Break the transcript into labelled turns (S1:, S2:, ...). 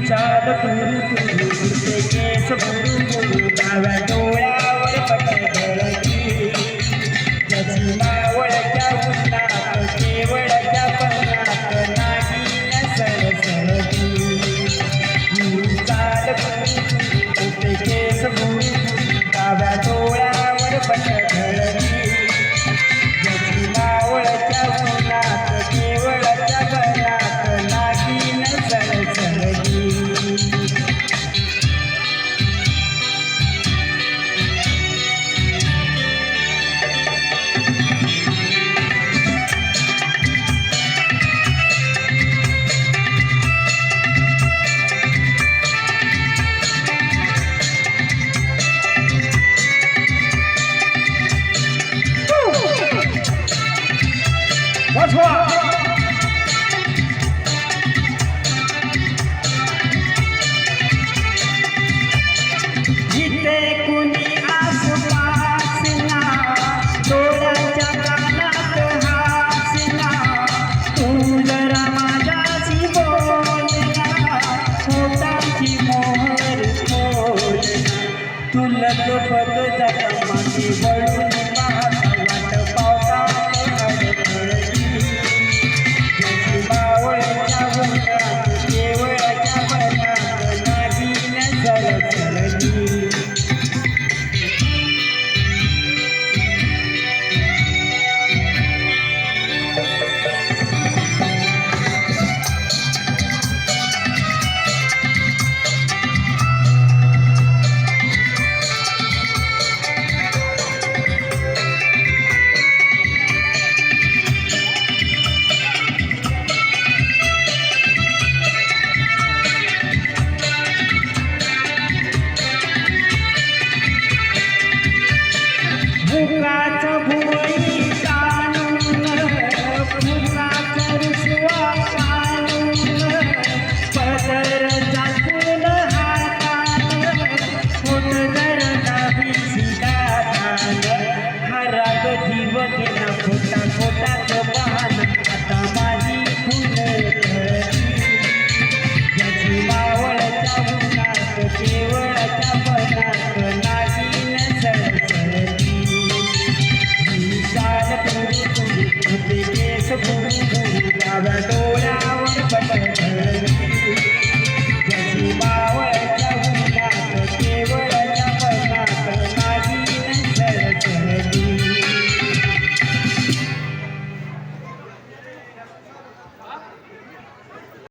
S1: चाल तुरु तुरु उडते केस बुरु बुरु डाव्या डोळ्यावर पटकळती त्याची मावळच्या उन्हात केवळच्या पणात नागिन सळसळती चाल तुरु तुरु उडते केस बुरु बुरु डाव्या डोळ्यावर पटकळती त्याची मावळच्या उन्हात केवळच्या पणात नागिन सळसळती जिथे कुणी आसपासना डोळ्याच्या कानात हासना तू जरा माझ्याशी बोलना पोटाची मोहर खोलना तू लगबग जरा मागे वळून पाहता वाट पावसात अडखळती त्याची मावळच्या उन्हात केवळच्या पणात नागिन सळसळती फुकाचं भुवई ताणून फुकाचं रुसवा ताणून पदर झाकून हातानं पोट जर नाही सिधातानं हा राग जीव गेला खोटा खोटाचं बहान आता माझी फुलकळती त्याची मावळच्या उन्हात केवळच्या पणात नागिन सळसळती चाल तुरु तुरु उडते केस बुरु बुरु डाव्या